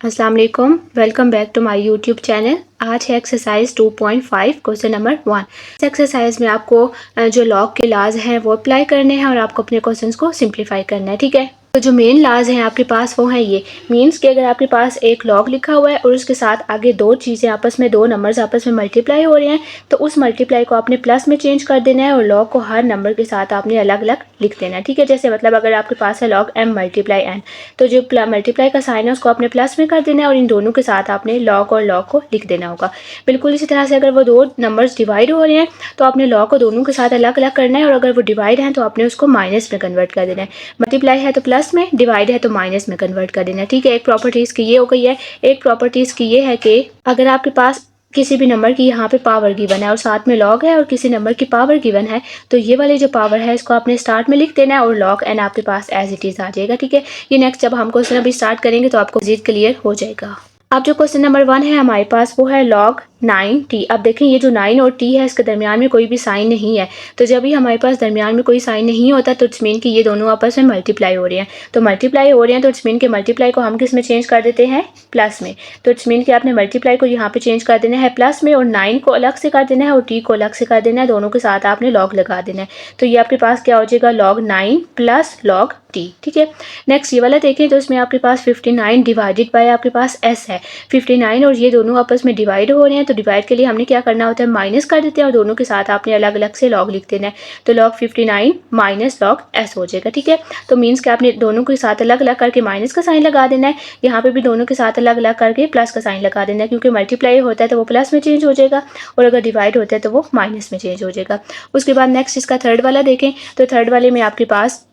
अस्सलाम वालेकुम, welcome back to my YouTube channel. आज है एक्सरसाइज 2.5 क्वेश्चन नंबर 1। इस एक्सरसाइज में आपको जो लॉग के लाज हैं वो अप्लाई करने हैं और आपको अपने क्वेश्चंस को सिंप्लीफाई करना है। ठीक है, तो जो मेन लाज हैं आपके पास वो हैं ये मीन्स कि अगर आपके पास एक लॉग लिखा हुआ है और उसके साथ आगे दो चीज़ें आपस में, दो नंबर्स आपस में मल्टीप्लाई हो रहे हैं, तो उस मल्टीप्लाई को आपने प्लस में चेंज कर देना है और लॉग को हर नंबर के साथ आपने अलग अलग लिख देना है। ठीक है, जैसे मतलब अगर आपके पास है लॉग m मल्टीप्लाई n, तो जो मल्टीप्लाई का साइन है उसको आपने प्लस में कर देना है और इन दोनों के साथ आपने लॉग और लॉग को लिख देना होगा। बिल्कुल इसी तरह से अगर वो दो नंबर्स डिवाइड हो रहे हैं तो आपने लॉग को दोनों के साथ अलग अलग करना है और अगर वो डिवाइड हैं तो आपने उसको माइनस में कन्वर्ट कर देना है। मल्टीप्लाई है तो प्लस में, डिवाइड है तो माइनस में कन्वर्ट कर देना है। ठीक है, एक प्रॉपर्टीज़ की ये हो गई है। एक प्रॉपर्टीज़ की ये है कि अगर आपके पास किसी भी नंबर की यहाँ पे पावर गिवन है और साथ में लॉग है और किसी नंबर की पावर गिवन है, तो ये वाली जो पावर है इसको आपने स्टार्ट में लिख देना है और लॉग एन आपके पास एज इट इज़ आ जाएगा। ठीक है, ये नेक्स्ट जब हम क्वेश्चन अभी स्टार्ट करेंगे तो आपको मज़ीद क्लियर हो जाएगा। अब जो क्वेश्चन नंबर 1 है हमारे पास वो है लॉग 9t। अब देखें ये जो 9 और t है इसके दरमियान में कोई भी साइन नहीं है, तो जब भी हमारे पास दरमियान में कोई साइन नहीं होता तो इट्स मीन कि ये दोनों आपस में मल्टीप्लाई हो रहे हैं। तो मल्टीप्लाई हो रहे हैं तो इट्स मीन के मल्टीप्लाई को हम किस में चेंज कर देते हैं, प्लस में। तो इट्स मीन कि आपने मल्टीप्लाई को यहाँ पे चेंज कर देना है प्लस में और 9 को अलग से कर देना है और t को अलग से कर देना है, दोनों के साथ आपने लॉग लगा देना है। तो ये आपके पास क्या हो जाएगा, लॉग 9 प्लस लॉग t। ठीक है, नेक्स्ट ये वाला देखें तो इसमें आपके पास 59 डिवाइडेड बाय आपके पास s है। 59 और ये दोनों आपस में डिवाइड हो रहे हैं, तो डिवाइड के लिए हमने क्या करना होता है, माइनस कर देते हैं और दोनों के साथ आपने अलग अलग से लॉग लिख देना है। तो लॉग 59 माइनस लॉग s हो जाएगा। ठीक है, तो मीन्स कि आपने दोनों के साथ अलग अलग करके माइनस का साइन लगा देना है, यहाँ पे भी दोनों के साथ अलग अलग करके प्लस का साइन लगा देना है, क्योंकि मल्टीप्लाई होता है तो वो प्लस में चेंज हो जाएगा और अगर डिवाइड होता है तो वो माइनस में चेंज हो जाएगा। उसके बाद नेक्स्ट इसका थर्ड वाला देखें तो थर्ड वाले में आपके पास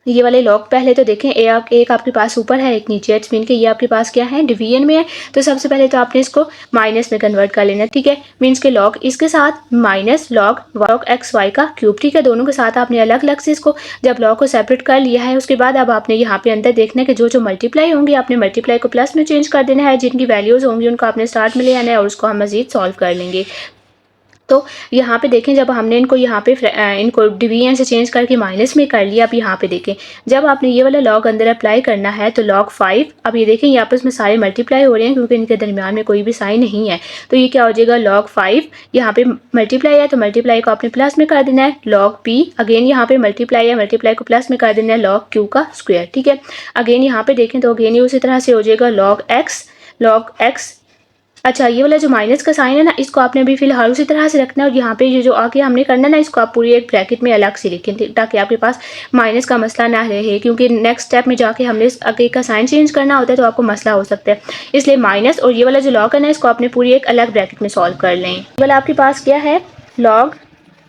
ये वाले लॉग पहले तो देखें एक आपके पास ऊपर है एक नीचे, इट्स मीन कि ये आपके पास क्या है, डिवीजन में है। तो सबसे पहले तो आपने इसको माइनस में कन्वर्ट कर लेना। ठीक है, मीन्स के लॉग इसके साथ माइनस लॉग एक्स वाई का क्यूब। ठीक है, दोनों के साथ आपने अलग अलग से इसको जब लॉग को सेपरेट कर लिया है उसके बाद अब आपने यहाँ पे अंदर देखना है कि जो जो मल्टीप्लाई होंगे आपने मल्टीप्लाई को प्लस में चेंज कर देना है, जिनकी वैल्यूज़ होंगी उनको आपने स्टार्ट में ले आना है और उसको हम मजीद सॉल्व कर लेंगे। तो यहाँ पे देखें जब हमने इनको यहाँ पे इनको डिवीजन से चेंज करके माइनस में कर लिया, अब यहाँ पे देखें जब आपने ये वाला लॉग अंदर अप्लाई करना है तो लॉग 5, अब ये देखें ये आपस में सारे मल्टीप्लाई हो रहे हैं क्योंकि इनके दरमियान में कोई भी साइन नहीं है, तो ये क्या हो जाएगा, लॉग 5 यहाँ पे मल्टीप्लाई है तो मल्टीप्लाई को आपने प्लस में कर देना है, लॉग p अगेन यहाँ पे मल्टीप्लाई है, मल्टीप्लाई को प्लस में कर देना है, लॉग q का स्क्वायर। ठीक है, अगेन यहाँ पे देखें तो अगेन ये उसी तरह से हो जाएगा लॉग x। अच्छा, ये वाला जो माइनस का साइन है ना इसको आपने अभी फिलहाल उसी तरह से रखना है और यहाँ पे ये जो आगे हमने करना है ना इसको आप पूरी एक ब्रैकेट में अलग से लिखें ताकि आपके पास माइनस का मसला ना रहे, क्योंकि नेक्स्ट स्टेप में जाके हमने आगे का साइन चेंज करना होता है तो आपको मसला हो सकता है, इसलिए माइनस और ये वाला जो लॉग है ना इसको आपने पूरी एक अलग ब्रैकेट में सॉल्व कर लें। ये वाला आपके पास क्या है, लॉग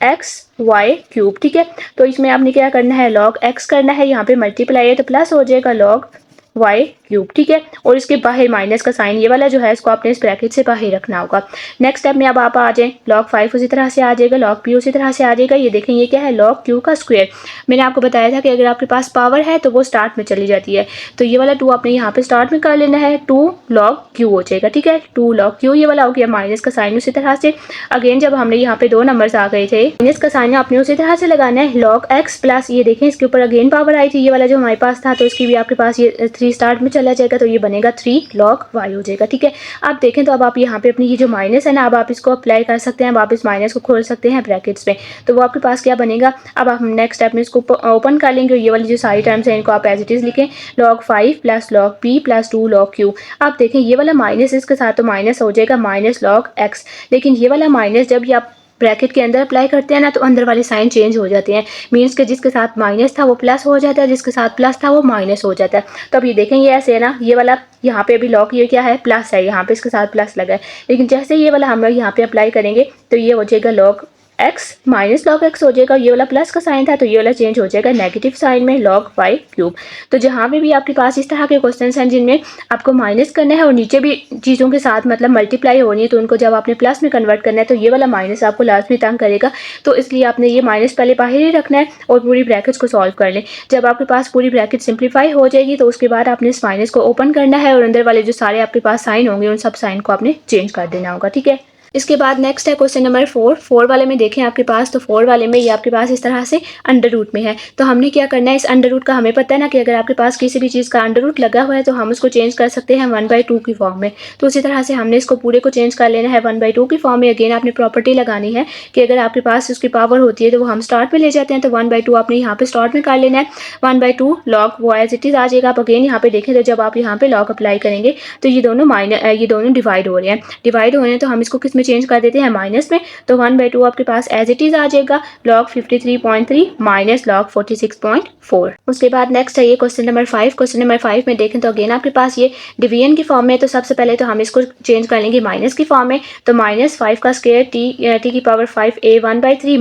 एक्स वाई क्यूब। ठीक है, तो इसमें आपने क्या करना है, लॉग एक्स करना है, यहाँ पे मल्टीप्लाई है तो प्लस हो जाएगा लॉग वाई क्यूब। ठीक है, और इसके बाहर माइनस का साइन ये वाला जो है इसको आपने इस ब्रैकेट से बाहर रखना होगा। नेक्स्ट स्टेप में अब आप आ जाएं, लॉग 5 उसी तरह से आ जाएगा, लॉग p उसी तरह से आ जाएगा। ये देखें ये क्या है, लॉग q का स्क्वायर। मैंने आपको बताया था कि अगर आपके पास पावर है तो वो स्टार्ट में चली जाती है, तो ये वाला 2 आपने यहाँ पे स्टार्ट में कर लेना है, 2 लॉग q हो जाएगा। ठीक है, 2 लॉग q ये वाला हो गया, माइनस का साइन उसी तरह से। अगेन जब हमने यहाँ पे दो नंबर्स आ गए थे, माइनस का साइन आपने उसी तरह से लगाना है, लॉग x प्लस ये देखें इसके ऊपर अगेन पावर आई थी ये वाला जो हमारे पास था, तो इसकी भी आपके पास ये 3 स्टार्ट में चला जाएगा तो ये बनेगा 3 लॉग y हो जाएगा। ठीक है, आप देखें तो अब आप यहाँ पे अपनी ये जो माइनस है ना अब आप इसको अप्लाई कर सकते हैं, अब आप इस माइनस को खोल सकते हैं ब्रैकेट्स में, तो वो आपके पास क्या बनेगा, अब आप नेक्स्ट स्टेप में इसको ओपन कर लेंगे और ये वाली जो सारी टर्म्स हैं इनको आप एज इट इज़ लिखें, log 5 plus log p plus 2 log q। आप देखें ये वाला माइनस इसके साथ तो माइनस हो जाएगा माइनस लॉग x, लेकिन ये वाला माइनस जब ये आप ब्रैकेट के अंदर अप्लाई करते हैं ना तो अंदर वाले साइन चेंज हो जाते हैं, मीन्स के जिसके साथ माइनस था वो प्लस हो जाता है, जिसके साथ प्लस था वो माइनस हो जाता है। तो अब ये देखें ये ऐसे है ना, ये वाला यहाँ पे अभी लॉग ये क्या है, प्लस है, यहाँ पे इसके साथ प्लस लगा है, लेकिन जैसे ये वाला हम लोग यहाँ पे अप्लाई करेंगे तो ये हो जाएगा log x minus log x हो जाएगा, ये वाला प्लस का साइन था तो ये वाला चेंज हो जाएगा नेगेटिव साइन में, लॉग y क्यूब। तो जहाँ पे भी आपके पास इस तरह के क्वेश्चन हैं जिनमें आपको माइनस करना है और नीचे भी चीज़ों के साथ मतलब मल्टीप्लाई होनी है तो उनको जब आपने प्लस में कन्वर्ट करना है तो ये वाला माइनस आपको लास्ट में तंग करेगा, तो इसलिए आपने ये माइनस पहले बाहर ही रखना है और पूरी ब्रैकेट्स को सॉल्व कर लें। जब आपके पास पूरी ब्रैकेट सिंप्लीफाई हो जाएगी तो उसके बाद आपने इस माइनस को ओपन करना है और अंदर वाले जो सारे आपके पास साइन होंगे उन सब साइन को आपने चेंज कर देना होगा। ठीक है, इसके बाद नेक्स्ट है क्वेश्चन नंबर 4 वाले में देखें आपके पास, तो 4 वाले में ये आपके पास इस तरह से अंडर रूट में है। तो हमने क्या करना है, इस अंडर रूट का हमें पता है ना कि अगर आपके पास किसी भी चीज़ का अंडर रूट लगा हुआ है तो हम उसको चेंज कर सकते हैं 1/2 की फॉर्म में। तो उसी तरह से हमने इसको पूरे को चेंज कर लेना है 1/2 की फॉर्म में। अगेन आपने प्रॉपर्टी लगानी है कि अगर आपके पास उसकी पावर होती है तो वो हम स्टार्ट में ले जाते हैं, तो 1/2 आपने यहाँ पे स्टार्ट में कर लेना है। 1/2 लॉग वो एज इट इज़ आ जाएगा। आप अगेन यहाँ पे देखें तो जब आप यहाँ पे लॉग अप्लाई करेंगे तो ये दोनों डिवाइड हो रहे हैं। डिवाइड हो रहे हैं तो हम इसको किस में चेंज कर देते हैं, माइनस में। तो 1/2 आपके पास एज इट इज़ आ जाएगा log 53.3 माइनस log 46.4। उसके बाद नेक्स्ट है ये क्वेश्चन नंबर 5। क्वेश्चन नंबर 5 में देखें तो अगेन आपके पास ये डिवीजन की फॉर्म में। तो सबसे पहले तो हम इसको चेंज कर लेंगे माइनस की फॉर्म में। तो -5 का स्क्वायर टी की पावर 5a 1/3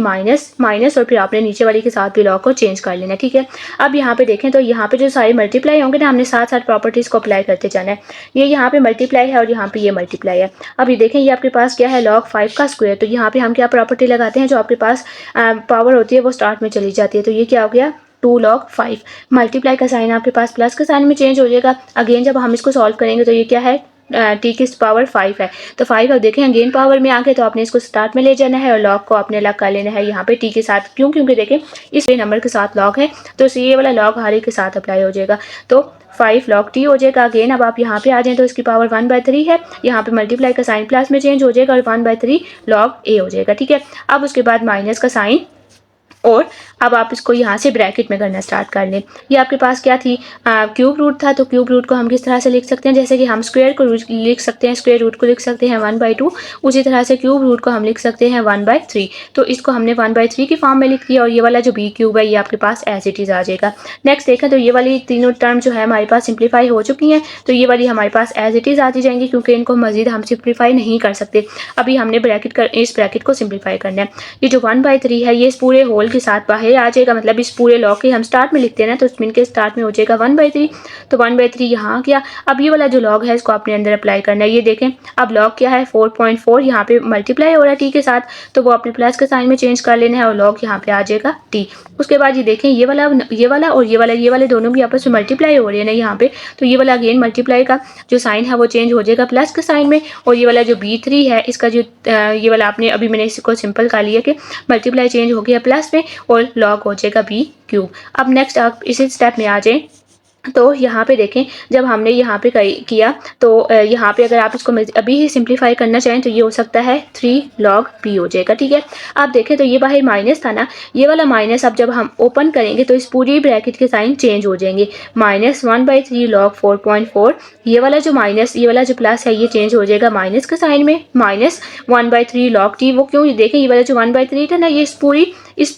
माइनस और फिर आपने नीचे वाली के साथ भी लॉग को चेंज कर लेना, ठीक है। अब यहाँ पे देखें तो यहाँ पे जो सारे मल्टीप्लाई होंगे ना, हमने साथ साथ प्रॉपर्टीज़ को अप्लाई करते जाना है। ये यहाँ पे मल्टीप्लाई है और यहाँ पे ये मल्टीप्लाई है। अब ये देखें ये आपके पास क्या है, log 5 का स्क्वायर। तो यहाँ पे हम क्या प्रॉपर्टी लगाते हैं, जो आपके पास पावर होती है वो स्टार्ट में चली जाती है। तो ये क्या हो गया, 2 log 5। मल्टीप्लाई का साइन आपके पास प्लस के साइन में चेंज हो जाएगा। अगेन जब हम इसको सॉल्व करेंगे तो ये क्या है, टी की पावर 5 है। तो 5 अब देखें अगेन पावर में आके तो आपने इसको स्टार्ट में ले जाना है और लॉग को आपने अलग कर लेना है यहाँ पे टी के साथ। क्यों, क्योंकि देखें इस नंबर के साथ लॉग है तो ये वाला लॉग हर एक के साथ अप्लाई हो जाएगा। तो 5 log t हो जाएगा। अगेन अब आप यहाँ पे आ जाएं तो इसकी पावर 1/3 है। यहाँ पे मल्टीप्लाई का साइन प्लस में चेंज हो जाएगा और 1/3 log a हो जाएगा, ठीक है। अब उसके बाद माइनस का साइन और अब आप इसको यहाँ से ब्रैकेट में करना स्टार्ट कर लें। ये आपके पास क्या थी, क्यूब रूट था। तो क्यूब रूट को हम किस तरह से लिख सकते हैं, जैसे कि हम स्क्वायर को लिख सकते हैं, स्क्वायर रूट को लिख सकते हैं 1/2। उसी तरह से क्यूब रूट को हम लिख सकते हैं 1/3। तो इसको हमने 1/3 की फॉर्म में लिख दिया और ये वाला जो बी क्यूब है ये आपके पास एज इट इज़ आ जाएगा। नेक्स्ट देखें तो ये वाली तीनों टर्म जो है हमारे पास सिंप्लीफाई हो चुकी हैं। तो ये वाली हमारे पास एज इट इज़ आती जाएंगी क्योंकि इनको मजीद हम सिंप्लीफाई नहीं कर सकते। अभी हमने इस ब्रैकेट को सिंप्लीफाई करना है। ये जो 1/3 है ये इस पूरे होल के साथ बाहर आ जाएगा, मतलब इस पूरे लॉग के हम स्टार्ट में लिखते हैं ना, तो इसमें के स्टार्ट में हो जाएगा 1/3। तो 1/3 यहाँ आ गया। अब ये वाला जो लॉग है इसको आपने अंदर अप्लाई करना है। ये देखें अब लॉग क्या है 4.4, यहाँ पे मल्टीप्लाई हो रहा है टी के साथ, तो वो अपने प्लस के साइन में चेंज कर लेना है और लॉग यहाँ पे आ जाएगा टी। उसके बाद ये देखें ये वाला और ये वाले दोनों भी आपस में मल्टीप्लाई हो रहे हैं ना यहाँ पे। तो ये वाला अगेन मल्टीप्लाई का जो साइन है वो चेंज हो जाएगा प्लस के साइन में। और ये वाला जो B3 है इसका जो ये वाला आपने अभी मैंने इसको सिंपल कर लिया कि मल्टीप्लाई चेंज हो गया प्लस में और लॉग हो जाएगा बी क्यूब। अब नेक्स्ट आप इसी स्टेप में आ जाएं तो यहाँ पे देखें जब हमने यहाँ पे किया तो यहाँ पे अगर आप इसको अभी ही सिंप्लीफाई करना चाहें तो ये हो सकता है 3 log b हो जाएगा, ठीक है। आप देखें तो ये बाहर माइनस था ना, ये वाला माइनस अब जब हम ओपन करेंगे तो इस पूरी ब्रैकेट के साइन चेंज हो जाएंगे। -1/3 log 4.4, ये वाला जो प्लस है ये चेंज हो जाएगा माइनस के साइन में, -1/3 log t। वो क्यों, देखें ये वाला जो 1/3 था ना ये इस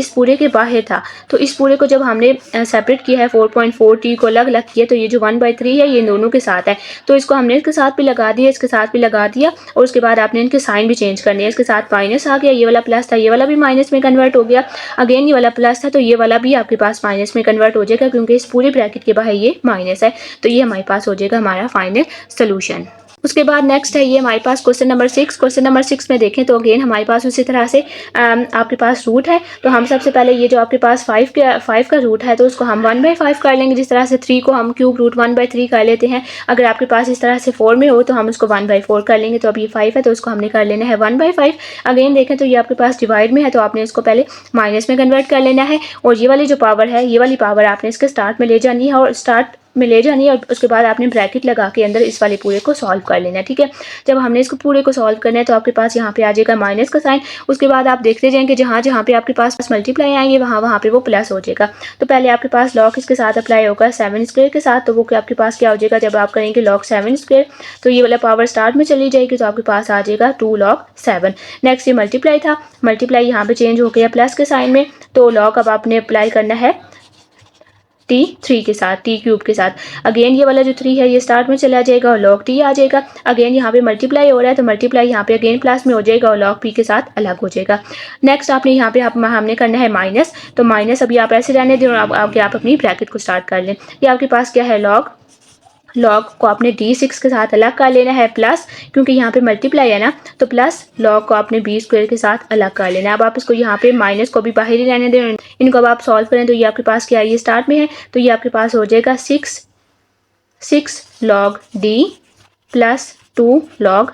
पूरे के बाहर था। तो इस पूरे को जब हमने सेपरेट किया है 4.4 t को अलग अलग किया तो ये जो 1/3 है ये दोनों के साथ है। तो इसको हमने इसके साथ भी लगा दिया, इसके साथ भी लगा दिया और उसके बाद आपने इनके साइन भी चेंज करने हैं। इसके साथ माइनस आ गया, ये वाला प्लस था, ये वाला भी माइनस में कन्वर्ट हो गया। अगेन ये वाला प्लस था तो ये वाला भी आपके पास माइनस में कन्वर्ट हो जाएगा क्योंकि इस पूरे ब्रैकेट के बाहर ये माइनस है। तो ये हमारे पास हो जाएगा हमारा फाइनल सोल्यूशन। उसके बाद नेक्स्ट है ये हमारे पास क्वेश्चन नंबर 6। क्वेश्चन नंबर 6 में देखें तो अगेन हमारे पास उसी तरह से आपके पास रूट है। तो हम सबसे पहले ये जो आपके पास 5 का रूट है तो उसको हम 1/5 कर लेंगे। जिस तरह से 3 को हम क्यूब रूट 1/3 कर लेते हैं, अगर आपके पास इस तरह से 4 में हो तो हम उसको 1/4 कर लेंगे। तो अब ये 5 है तो उसको हमने कर लेना है 1/5। अगेन देखें तो ये आपके पास डिवाइड में है तो आपने इसको पहले माइनस में कन्वर्ट कर लेना है और ये वाली जो पावर है ये वाली पावर आपने इसके स्टार्ट में ले जानी है और उसके बाद आपने ब्रैकेट लगा के अंदर इस वाले पूरे को सॉल्व कर लेना है, ठीक है। जब हमने इसको पूरे को सॉल्व करना है तो आपके पास यहाँ पे आ जाएगा माइनस का साइन। उसके बाद आप देखते जाएंगे जहाँ जहाँ पे आपके पास मल्टीप्लाई आएंगे वहाँ पे वो प्लस हो जाएगा। तो पहले आपके पास लॉग इसके साथ अप्लाई होगा 7 स्क्वायर के साथ, तो वो आपके पास क्या हो जाएगा जब आप करेंगे log 7 स्क्वायर तो ये वाला पावर स्टार्ट में चली जाएगी तो आपके पास आ जाएगा 2 log 7। नेक्स्ट ये मल्टीप्लाई था, मल्टीप्लाई यहाँ पे चेंज हो गया प्लस के साइन में। तो लॉग अब आपने अप्लाई करना है t3 के साथ, t क्यूब के साथ। अगेन ये वाला जो 3 है ये स्टार्ट में चला जाएगा और log t आ जाएगा। अगेन यहाँ पे मल्टीप्लाई हो रहा है तो मल्टीप्लाई यहाँ पे अगेन प्लस में हो जाएगा और log p के साथ अलग हो जाएगा। नेक्स्ट आपने यहाँ पे हमने करना है माइनस। तो माइनस अभी आप ऐसे रहने दें और आगे आप अपनी ब्रैकेट को स्टार्ट कर लें। ये आपके पास क्या है लॉग को आपने d6 के साथ अलग कर लेना है प्लस, क्योंकि यहाँ पे मल्टीप्लाई है ना तो प्लस लॉग को आपने b स्क्वायर के साथ अलग कर लेना है। अब आप इसको यहाँ पे माइनस को भी बाहर ही रहने दें। इनको अब आप सॉल्व करें तो ये आपके पास क्या है, ये स्टार्ट में है तो ये आपके पास हो जाएगा 6 log d plus 2 log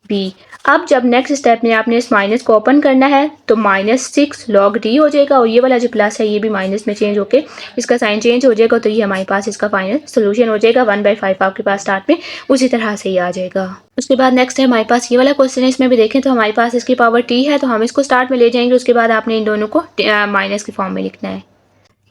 b. अब जब नेक्स्ट स्टेप में आपने इस माइनस को ओपन करना है तो -6 log d हो जाएगा और ये वाला जो प्लस है ये भी माइनस में चेंज होके इसका साइन चेंज हो जाएगा, तो ये हमारे पास इसका फाइनल सोल्यूशन हो जाएगा। 1/5 आपके पास स्टार्ट में उसी तरह से ही आ जाएगा। उसके बाद नेक्स्ट है हमारे पास ये वाला क्वेश्चन है, इसमें भी देखें तो हमारे पास इसकी पावर t है, तो हम इसको स्टार्ट में ले जाएंगे, उसके बाद आपने इन दोनों को माइनस के फॉर्म में लिखना है।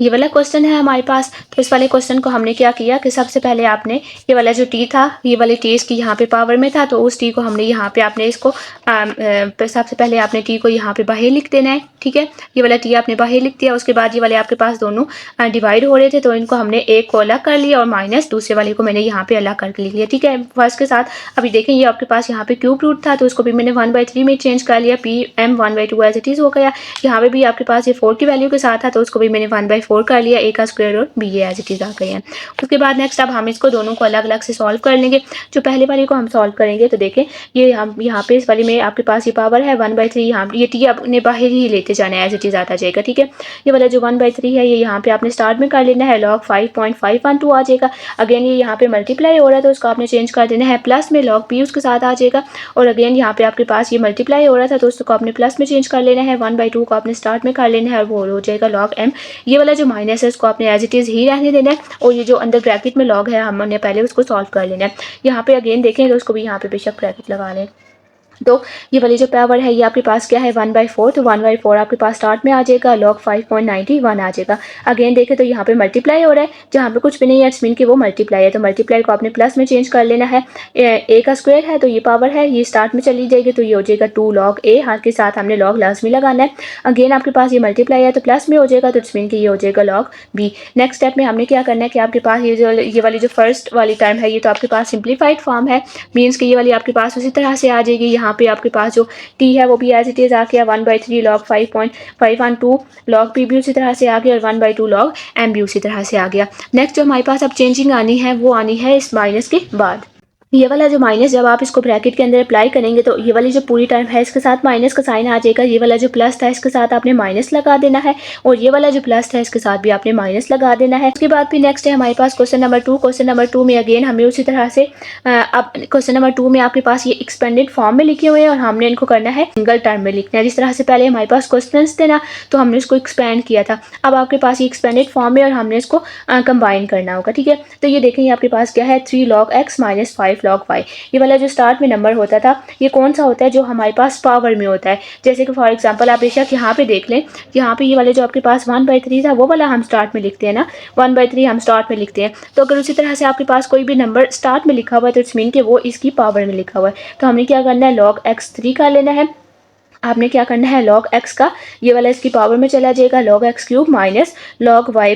ये वाला क्वेश्चन है हमारे पास, तो इस वाले क्वेश्चन को हमने क्या किया कि सबसे पहले आपने ये वाला जो टी था, ये वाले टी इसकी यहाँ पे पावर में था, तो उस टी को हमने यहाँ पे आपने इसको सबसे पहले आपने टी को यहाँ पे बाहर लिख देना है। ठीक है, ये वाला टी आपने बाहर लिख दिया। उसके बाद ये वाले आपके पास दोनों डिवाइड हो रहे थे, तो इनको हमने एक को अलग कर लिया और माइनस दूसरे वाले को मैंने यहाँ पे अलग करके लिख लिया। ठीक है, फर्स्ट के साथ अभी देखें ये आपके पास यहाँ पे क्यूब रूट था, तो उसको भी मैंने 1/3 में चेंज कर लिया। P m 1/2 as it is हो गया। यहाँ पे भी आपके पास ये 4 की वैल्यू के साथ था, तो उसको भी मैंने 1/4 कर लिया। ए का स्क्वायर और बी एज इट इज आ गए हैं। उसके बाद नेक्स्ट अब हम इसको दोनों को अलग अलग से सॉल्व कर लेंगे। जो पहले वाली को हम सॉल्व करेंगे तो देखें ये हम यहाँ पे इस वाली में आपके पास ये पावर है 1/3, यहाँ ये टी आपने बाहर ही लेते जाना है, एज इट इज आता जाएगा। ठीक है, ये वाला जो 1/3 है ये यहाँ पे आपने स्टार्ट में कर लेना है, log 5.512 आ जाएगा। अगेन ये यहाँ पे मल्टीप्लाई हो रहा है तो उसको आपने चेंज कर देना है प्लस में, log p उसके साथ आ जाएगा। और अगेन यहाँ पे आपके पास ये मल्टीप्लाई हो रहा था तो उसको आपने प्लस में चेंज कर लेना है, 1/2 को आपने स्टार्ट में कर लेना है और वो हो जाएगा log m। ये वाला जो माइनस है उसको आपने एज इट इज ही रहने देना है और ये जो अंदर ब्रैकेट में log है हमने पहले उसको सॉल्व कर लेना है। यहाँ पे अगेन देखें तो उसको भी यहाँ पे बेशक ब्रैकेट लगा लें। तो ये वाली जो पावर है ये आपके पास क्या है 1/4, तो 1/4 आपके पास स्टार्ट में आ जाएगा, log 5.91 आ जाएगा। अगेन देखें तो यहाँ पे मल्टीप्लाई हो रहा है, जहाँ पे कुछ भी नहीं है इट्स मीन कि वो मल्टीप्लाई है, तो मल्टीप्लाई को आपने प्लस में चेंज कर लेना है। ए का स्क्वायर है तो ये पावर है ये स्टार्ट में चली जाएगी, तो ये हो जाएगा 2 log a, हाथ के साथ हमने log लाजमी लगाना है। अगेन आपके पास ये मल्टीप्लाई है तो प्लस में हो जाएगा, तो इट्स मीन कि ये हो जाएगा log b। नेक्स्ट स्टेप में हमने क्या करना है कि आपके पास ये वाली जो फर्स्ट वाली टर्म है ये तो आपके पास सिंप्लीफाइड फॉर्म है, मीन्स कि ये वाली आपके पास उसी तरह से आ जाएगी। यहाँ पे आपके पास जो टी है वो भी एज इट इज आ गया 1/3 log 5.512, log p भी उसी तरह से आ गया और 1/2 log m भी उसी तरह से आ गया। नेक्स्ट जो हमारे पास अब चेंजिंग आनी है वो आनी है इस माइनस के बाद। ये वाला जो माइनस जब आप इसको ब्रैकेट के अंदर अप्लाई करेंगे तो ये वाली जो पूरी टर्म है इसके साथ माइनस का साइन आ जाएगा। ये वाला जो प्लस था इसके साथ आपने माइनस लगा देना है और ये वाला जो प्लस था इसके साथ भी आपने माइनस लगा देना है। उसके बाद भी नेक्स्ट है हमारे पास क्वेश्चन नंबर 2। क्वेश्चन नंबर 2 में अगेन हमें उसी तरह से अब क्वेश्चन नंबर 2 में आपके पास ये एक्सपेंडेड फॉर्म में लिखे हुए हैं और हमने इनको करना है सिंगल टर्म में लिखना है। जिस तरह से पहले हमारे पास क्वेश्चन थे ना तो हमने इसको एक्सपेंड किया था, अब आपके पास ये एक्सपेंडेड फॉर्म में और हमने इसको कंबाइन करना होगा। ठीक है, तो ये देखें आपके पास क्या है 3 log x - 5 log y। ये वाला जो स्टार्ट में नंबर होता था ये कौन सा होता है जो हमारे पास पावर में होता है। जैसे कि फॉर एग्जांपल आप बेशक यहाँ पे देख लें, यहाँ पे ये वाले जो आपके पास 1/3 था वो वाला हम स्टार्ट में लिखते हैं ना, 1/3 हम स्टार्ट में लिखते हैं। तो अगर उसी तरह से आपके पास कोई भी नंबर स्टार्ट में लिखा हुआ है तो इट्स मीन कि वो इसकी पावर में लिखा हुआ है। तो हमने क्या करना है log x3 का लेना है, आपने क्या करना है log x का ये वाला इसकी पावर में चला जाएगा, log x³ minus log y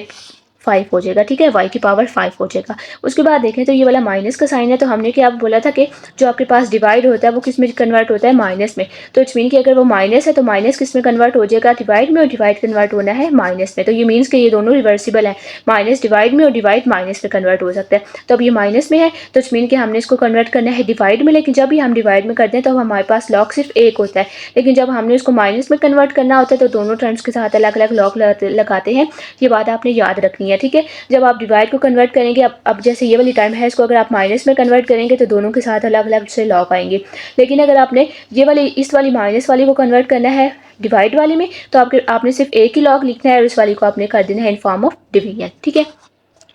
5 हो जाएगा। ठीक है, y की पावर 5 हो जाएगा। उसके बाद देखें तो ये वाला माइनस का साइन है, तो हमने क्या बोला था कि जो आपके पास डिवाइड होता है वो किस में कन्वर्ट होता है माइनस में। तो इट्स मीन कि अगर वो माइनस है तो माइनस किस में कन्वर्ट हो जाएगा डिवाइड में, और डिवाइड कन्वर्ट होना है माइनस में। तो ये मीन्स कि ये दोनों रिवर्सिबल है, माइनस डिवाइड में और डिवाइड माइनस में कन्वर्ट हो सकता है। तो अब ये माइनस में है तो इट्स मीन कि हमने इसको कन्वर्ट करना है डिवाइड में, लेकिन जब भी हम डिवाइड में करते हैं तो हमारे पास लॉग सिर्फ एक होता है, लेकिन जब हमने इसको माइनस में कन्वर्ट करना होता है तो दोनों टर्म्स के साथ अलग अलग लॉग लगाते हैं। ये बात आपने याद रखनी है। ठीक है, जब आप डिवाइड को कन्वर्ट करेंगे, अब जैसे ये वाली टाइम है इसको अगर आप माइनस में कन्वर्ट करेंगे तो दोनों के साथ अलग अलग से लॉग आएंगे। लेकिन अगर आपने ये वाली इस वाली माइनस वाली को कन्वर्ट करना है डिवाइड वाली में तो आपने सिर्फ एक ही लॉग लिखना है और इस वाली को आपने कर देना है इन फॉर्म ऑफ डिवीजन। ठीक है,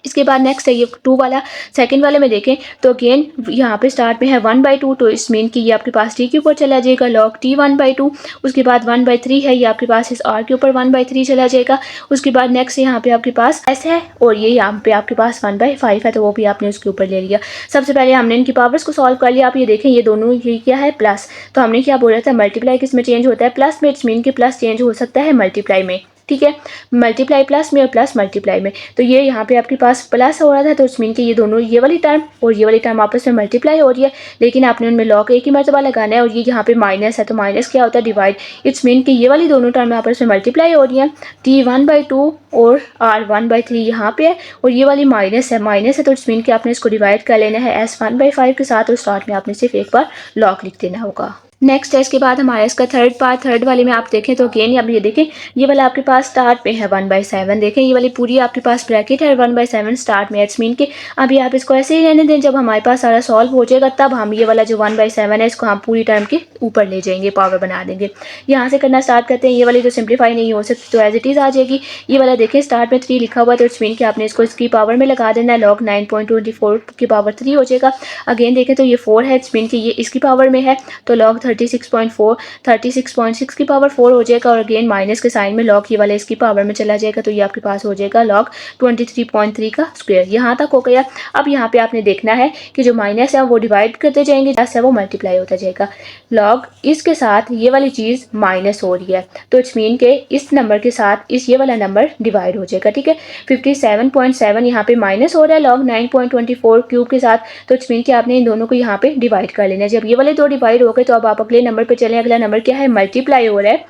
इसके बाद नेक्स्ट है ये 2 वाला। सेकंड वाले में देखें तो अगेन यहाँ पे स्टार्ट में है 1/2, तो इस मीन कि ये आपके पास t के ऊपर चला जाएगा log t 1/2। उसके बाद 1/3 है ये आपके पास इस r के ऊपर 1/3 चला जाएगा। उसके बाद नेक्स्ट यहाँ पे आपके पास s है और ये यहाँ पे आपके पास 1/5 है, तो वो भी आपने उसके ऊपर ले लिया। सबसे पहले हमने इनकी पावर्स को सॉल्व कर लिया। आप ये देखें ये दोनों ये क्या है प्लस, तो हमने क्या बोला था मल्टीप्लाई किस में चेंज होता है प्लस में, इट्स मीन कि प्लस चेंज हो सकता है मल्टीप्लाई में। ठीक है, मल्टीप्लाई प्लस में और प्लस मल्टीप्लाई में, तो ये यहाँ पे आपके पास प्लस हो रहा था तो इट्स मीन कि ये दोनों ये वाली टर्म और ये वाली टर्म आपस में मल्टीप्लाई हो रही है, लेकिन आपने उनमें लॉग एक ही मरतबा लगाना है। और ये यहाँ पे माइनस है तो माइनस क्या होता है डिवाइड, इट्स मीन कि ये वाली दोनों टर्म आपस में मल्टीप्लाई हो रही हैं। t 1/2 और r 1/3 यहाँ पे है और ये वाली माइनस है तो इट्स मीन कि आपने इसको डिवाइड कर लेना है s 1/5 के साथ और स्टार्ट में आपने सिर्फ एक बार लॉग लिख देना होगा। नेक्स्ट है इसके बाद हमारा इसका थर्ड पार्ट। थर्ड वाले में आप देखें तो अगेन अब ये देखें ये वाला आपके पास स्टार्ट में है 1/7। देखें ये वाली पूरी आपके पास ब्रैकेट है 1/7 स्टार्ट में। इट्स मीन कि अभी आप इसको ऐसे ही रहने दें, जब हमारे पास सारा सॉल्व हो जाएगा तब हम ये वाला जो 1/7 है इसको हम पूरी टर्म के ऊपर ले जाएंगे, पावर बना देंगे। यहाँ से करना स्टार्ट करते हैं। ये वाली जो सिंप्लीफाई नहीं हो सकती तो एज इट इज़ आ जाएगी। ये वाला देखें स्टार्ट में 3 लिखा हुआ है तो इट्स मीन कि आपने इसको इसकी पावर में लगा देना है। लॉग 9.24 की पावर 3 हो जाएगा। अगेन देखें तो ये 4 है, इट्स मीन कि ये इसकी पावर में है तो लॉग 36.6 की पावर 4 हो जाएगा। और अगेन माइनस के साइन में लॉग ये वाले इसकी पावर में चला जाएगा तो ये आपके पास हो जाएगा लॉग 23.3 का स्क्वायर। यहाँ तक हो गया। अब यहाँ पे आपने देखना है कि जो माइनस है वो डिवाइड करते जाएंगे, प्लस है वो मल्टीप्लाई होता जाएगा। लॉग इसके साथ ये वाली चीज़ माइनस हो रही है तो इट्स मीन के इस नंबर के साथ इस ये वाला नंबर डिवाइड हो जाएगा। ठीक है, 57.7 यहाँ पे माइनस हो रहा है लॉग 9.24 क्यूब के साथ तो इट्स मीन कि आपने इन दोनों को यहाँ पे डिवाइड कर लेना है। जब ये वाले दो डिवाइड हो गए तो अब आप अगले नंबर पे चलें। अगला नंबर क्या है, मल्टीप्लाई हो रहा है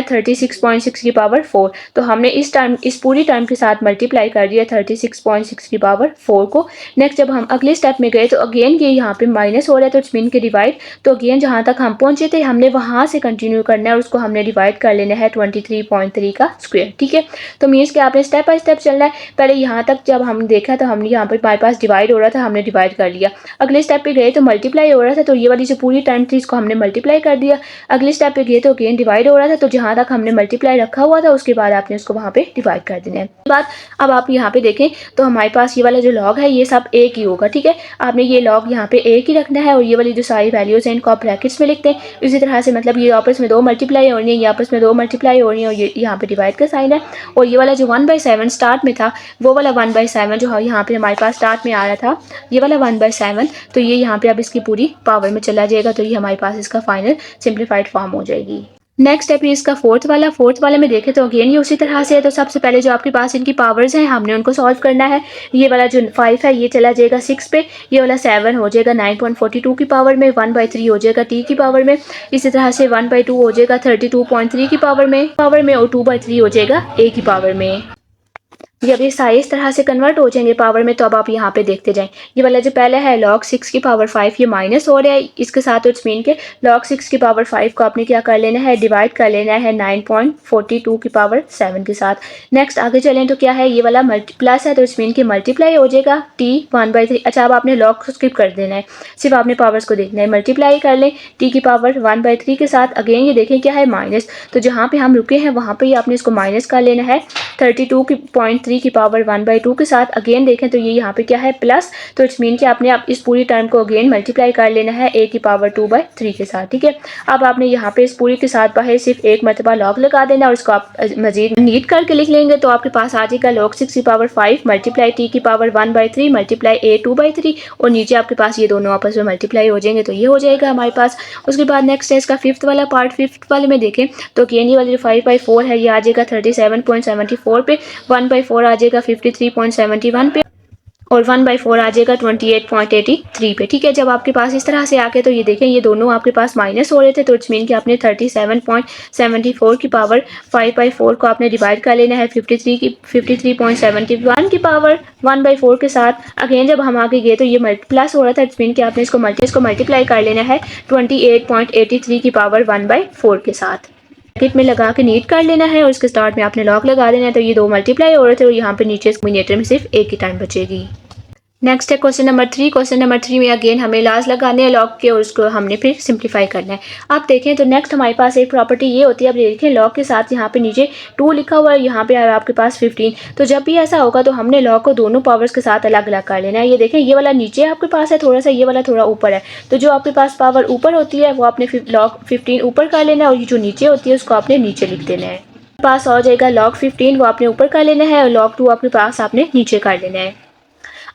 36.6 की पावर 4। तो हमने इस पूरी टर्म के साथ मल्टीप्लाई कर दिया 36.6 की पावर 4 को। नेक्स्ट जब हम अगले स्टेप में गए तो अगेन ये यहाँ पे माइनस हो रहा है तो इट्स मीन के डिवाइड। तो अगेन जहाँ तक हम पहुँचे थे हमने वहाँ से कंटिन्यू करना है और उसको हमने डिवाइड कर लेना है 23.3 का स्क्वायर। ठीक है, तो मीन्स कि आपने स्टेप बाय स्टेप चलना है। पहले यहाँ तक जब हम देखा तो हमने यहाँ पर हमारे पास डिवाइड हो रहा था, हमने डिवाइड कर लिया। अगले स्टेप पे गए तो मल्टीप्लाई हो रहा था तो ये वाली जो पूरी टर्म थी इसको हमने मल्टीप्लाई कर दिया। अगले स्टेप पे गए तो अगेन डिवाइड हो रहा था तो जहाँ तक हमने मल्टीप्लाई रखा हुआ था उसके बाद आपने उसको वहाँ पे डिवाइड कर देना है। बाद अब आप यहाँ पे देखें तो हमारे पास ये वाला जो लॉग है ये सब एक ही होगा। ठीक है, आपने ये लॉग यहाँ पे एक ही रखना है और ये वाली जो सारी वैल्यूज हैं इनको आप ब्रैकेट्स में लिखते हैं। इसी तरह से मतलब ये आपस में 2 मल्टीप्लाई हो रही है, ये आपस में 2 मल्टीप्लाई हो रही है और ये यहाँ पे डिवाइड का साइन है। और ये वाला जो 1/7 स्टार्ट में था वो वाला 1/7 जो यहाँ पे हमारे पास स्टार्ट में आ रहा था ये वाला 1/7 तो ये यहाँ पे अब इसकी पूरी पावर में चला जाएगा तो ये हमारे पास इसका फाइनल सिंप्लीफाइड फॉर्म हो जाएगी। नेक्स्ट स्टेप है इसका फोर्थ वाले में देखें तो अगेन ये उसी तरह से है। तो सबसे पहले जो आपके पास इनकी पावर्स हैं हमने उनको सॉल्व करना है। ये वाला जो 5 है ये चला जाएगा 6 पे, ये वाला 7 हो जाएगा 9.42 की पावर में, 1/3 हो जाएगा t की पावर में। इसी तरह से 1/2 हो जाएगा 32.3 की पावर में और 2/3 हो जाएगा a की पावर में। जब ये सारे इस तरह से कन्वर्ट हो जाएंगे पावर में तो अब आप यहाँ पे देखते जाएं। ये वाला जो पहला है log 6 की पावर 5 ये माइनस हो रहा है इसके साथ तो इट्स मीन के log 6 की पावर 5 को आपने क्या कर लेना है, डिवाइड कर लेना है 9.42 की पावर 7 के साथ। नेक्स्ट आगे चलें तो क्या है, ये वाला प्लस है तो इट्स मीन के मल्टीप्लाई हो जाएगा t 1/3। अच्छा अब आपने log को स्किप कर देना है, सिर्फ आपने पावर्स को देखना है। मल्टीप्लाई कर लें t की पावर 1/3 के साथ। अगेन ये देखें क्या है माइनस, तो जहाँ पे हम रुके हैं वहाँ पे आपने इसको माइनस कर लेना है 32.3 की पावर 1/2 के साथ। अगेन देखें तो ये यहाँ पे क्या है प्लस, तो इट्स मीन कि आपने अब इस पूरी टर्म को अगेन मल्टीप्लाई कर लेना है a की पावर 2/3 के साथ। ठीक है, अब आपने यहाँ पे इस पूरी के साथ बाहर सिर्फ एक मरतबा लॉग लगा देना और इसको आप मजीद नीट करके लिख लेंगे तो आपके पास आ जाएगा log 6 की पावर 5 मल्टीप्लाई t की पावर 1/3 मल्टीप्लाई a 2/3 और नीचे आपके पास ये दोनों आपस में मल्टीप्लाई हो जाएंगे तो ये हो जाएगा हमारे पास। उसके बाद नेक्स्ट है इसका फिफ्थ वाला पार्ट। फिफ्थ वाले में देखें तो अगेन ये वाला जो 5/4 है ये आ जाएगा 37.74 पे, 1/4 आ जाएगा 53.71 पे और 1/4 आ जाएगा 28.83 पे। ठीक है, जब आपके पास इस तरह से आके तो ये देखें ये दोनों आपके पास माइनस हो रहे थे तो इट्स मीन कि आपने 37.74 की पावर 5/4 को आपने डिवाइड कर लेना है 53.71 की पावर 1/4 के साथ। अगेन जब हम आगे गए तो ये प्लस हो रहा था, इट्स मीन कि आपने इसको मल्टीप्लाई कर लेना है 28.83 की पावर 1/4 के साथ। ब्रैकेट में लगा के नीट कर लेना है और इसके स्टार्ट में आपने लॉग लगा देना है तो ये 2 मल्टीप्लाई हो रहे थे और यहाँ पे नीचे कॉम्बिनेटर में सिर्फ एक ही टाइम बचेगी। नेक्स्ट है क्वेश्चन नंबर 3। क्वेश्चन नंबर 3 में अगेन हमें लाज लगाने हैं लॉग के और उसको हमने फिर सिंप्लीफाई करना है। आप देखें तो नेक्स्ट हमारे पास एक प्रॉपर्टी ये होती है, अब देखें लॉग के साथ यहाँ पे नीचे 2 लिखा हुआ है, यहाँ पे आपके पास 15। तो जब भी ऐसा होगा तो हमने लॉग को दोनों पावर्स के साथ अलग अलग कर लेना है। ये देखें ये वाला नीचे आपके पास है थोड़ा सा, ये वाला थोड़ा ऊपर है, तो जो आपके पास पावर ऊपर होती है वो आपने लॉग 15 ऊपर कर लेना है और ये जो नीचे होती है उसको आपने नीचे लिख देना है। पास हो जाएगा log 15 वो आपने ऊपर कर लेना है और log 2 आपके पास आपने नीचे कर लेना है।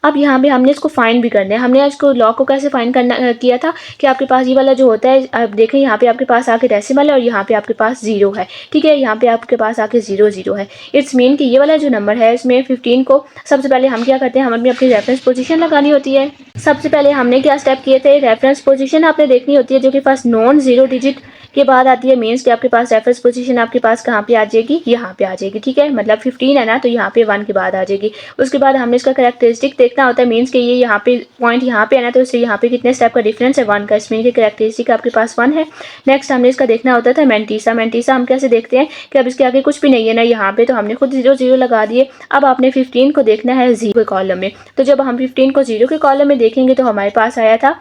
अब यहाँ पे हमने इसको फाइंड भी करना है। हमने इसको लॉग को कैसे फाइंड करना किया था कि आपके पास ये वाला जो होता है, आप देखें यहाँ पे आपके पास आके डेसिमल है और यहाँ पे आपके पास 0 है। ठीक है, यहाँ पे आपके पास आके 0 0 है। इट्स मीन कि ये वाला जो नंबर है इसमें 15 को सबसे पहले हम क्या करते हैं, हमें अपनी रेफरेंस पोजीशन लगानी होती है। सबसे पहले हमने क्या स्टेप किए थे, रेफरेंस पोजीशन आपने देखनी होती है जो कि फर्स्ट नॉन 0 डिजिट ये बात आती है मीन्स कि आपके पास रेफरेंस पोजीशन आपके पास कहाँ पे आ जाएगी, यहाँ पे आ जाएगी, ठीक है। मतलब 15 है ना, तो यहाँ पे 1 के बाद आ जाएगी। उसके बाद हमने इसका कैरेक्टरिस्टिक देखना होता है, मीन्स कि ये यहाँ पे पॉइंट यहाँ पे है ना, तो इससे यहाँ पे कितने स्टेप का डिफरेंस है, 1 का। इस मीन की कैरेक्टरिस्टिक आपके पास 1 है। नेक्स्ट हमने इसका देखना होता था मैंटीसा। मैंटीसा हम कैसे देखते हैं कि अब इसके आगे कुछ भी नहीं है ना यहाँ पे, तो हमने खुद 0 0 लगा दिए। अब आपने 15 को देखना है 0 के कॉलम में, तो जब हम 15 को 0 के कॉलम में देखेंगे तो हमारे पास आया था